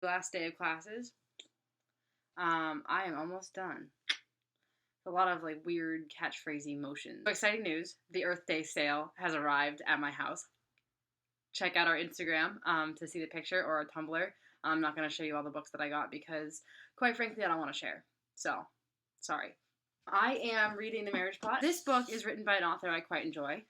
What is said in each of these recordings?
Last day of classes. I am almost done. A lot of like weird catchphrasey motions. So exciting news: the Earth Day sale has arrived at my house. Check out our Instagram to see the picture, or our Tumblr. I'm not going to show you all the books that I got because, quite frankly, I don't want to share. So, sorry. I am reading The Marriage Plot. This book is written by an author I quite enjoy,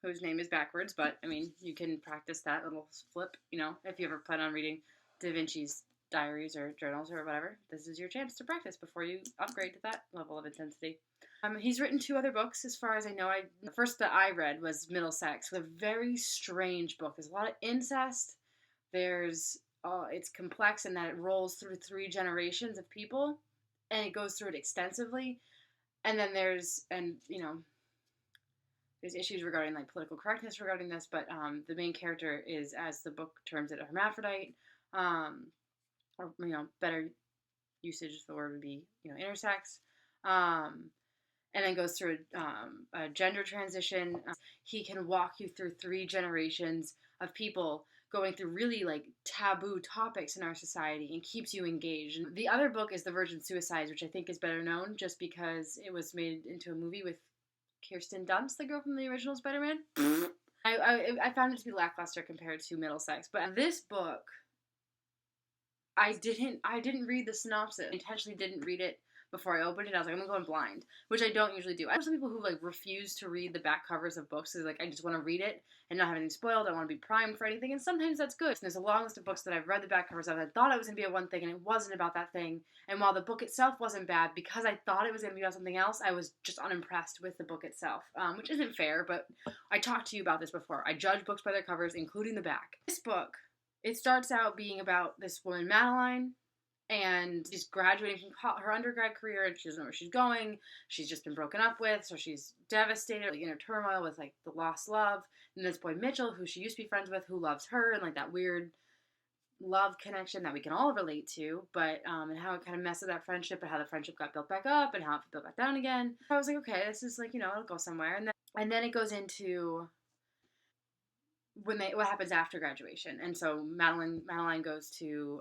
whose name is backwards, but I mean, you can practice that little flip, if you ever plan on reading Da Vinci's diaries or journals or whatever. This is your chance to practice before you upgrade to that level of intensity. He's written 2 other books, as far as I know. The first that I read was Middlesex, a very strange book. There's a lot of incest. It's complex in that it rolls through 3 generations of people, and it goes through it extensively. And then there's issues regarding like political correctness regarding this, but the main character is, as the book terms it, a hermaphrodite, or better usage of the word would be intersex, and then goes through a gender transition. He can walk you through 3 generations of people going through really like taboo topics in our society and keeps you engaged. And the other book is The Virgin Suicides, which I think is better known just because it was made into a movie with Kirsten Dunst, the girl from the original Spider-Man. I found it to be lackluster compared to Middlesex, but this book, I didn't read the synopsis. I intentionally didn't read it before I opened it. I was like, I'm gonna go in blind, which I don't usually do. I have some people who like refuse to read the back covers of books. So like, I just want to read it and not have anything spoiled. I want to be primed for anything, and sometimes that's good. And there's a long list of books that I've read the back covers of. I thought it was gonna be a one thing, and it wasn't about that thing. And while the book itself wasn't bad, because I thought it was gonna be about something else, I was just unimpressed with the book itself, which isn't fair. But I talked to you about this before. I judge books by their covers, including the back. This book, it starts out being about this woman, Madeline, and she's graduating from her undergrad career, and she doesn't know where she's going. She's just been broken up with, so she's devastated, like in her turmoil with like the lost love. And this boy Mitchell, who she used to be friends with, who loves her, and like that weird love connection that we can all relate to, but and how it kind of messes that friendship, and how the friendship got built back up, and how it built back down again. So I was like, okay, this is like it'll go somewhere, and then it goes into what happens after graduation. And so Madeline goes to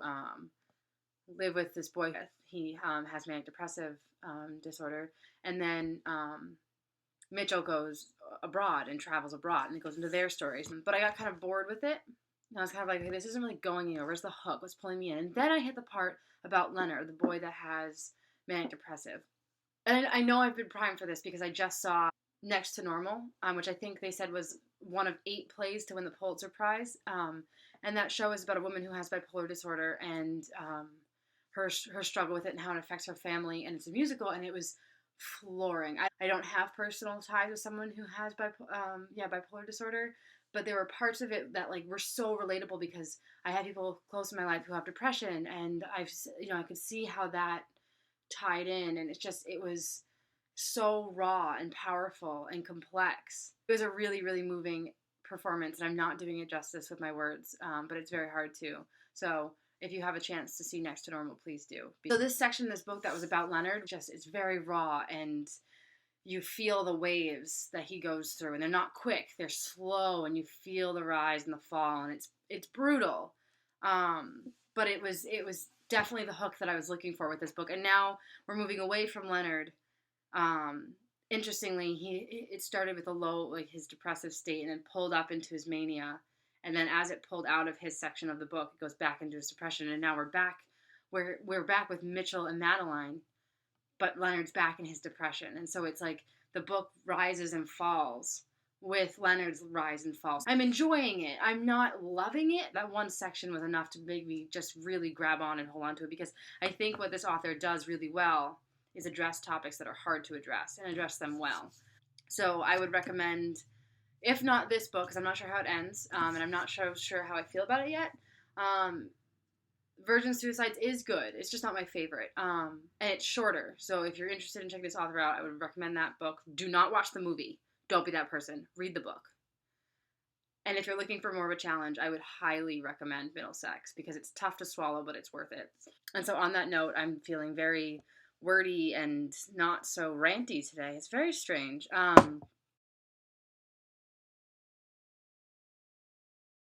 live with this boy. He has manic depressive disorder, and then Mitchell goes abroad and travels abroad, and it goes into their stories. But I got kind of bored with it, and I was kind of like, hey, this isn't really going anywhere. Where's the hook? What's pulling me in? And then I hit the part about Leonard, the boy that has manic depressive. And I know I've been primed for this because I just saw Next to Normal, which I think they said was one of 8 plays to win the Pulitzer Prize. And that show is about a woman who has bipolar disorder, and her struggle with it and how it affects her family. And it's a musical, and it was flooring. I don't have personal ties with someone who has bipolar disorder, but there were parts of it that like were so relatable because I had people close in my life who have depression, and I could see how that tied in, and it was so raw and powerful and complex. It was a really, really moving performance, and I'm not doing it justice with my words, but it's very hard to. So if you have a chance to see Next to Normal, please do. So this section in this book that was about Leonard, it's very raw, and you feel the waves that he goes through, and they're not quick, they're slow, and you feel the rise and the fall, and it's brutal. But it was definitely the hook that I was looking for with this book. And now we're moving away from Leonard. Interestingly, it started with a low, like his depressive state, and then pulled up into his mania. And then as it pulled out of his section of the book, it goes back into his depression. And now we're back with Mitchell and Madeline, but Leonard's back in his depression. And so it's like the book rises and falls with Leonard's rise and falls. I'm enjoying it. I'm not loving it. That one section was enough to make me just really grab on and hold on to it, because I think what this author does really well is address topics that are hard to address, and address them well. So I would recommend, if not this book, because I'm not sure how it ends, and I'm not sure how I feel about it yet. Virgin Suicides is good. It's just not my favorite. And it's shorter. So if you're interested in checking this author out, I would recommend that book. Do not watch the movie. Don't be that person. Read the book. And if you're looking for more of a challenge, I would highly recommend Middlesex, because it's tough to swallow, but it's worth it. And so on that note, I'm feeling very wordy and not so ranty today. It's very strange.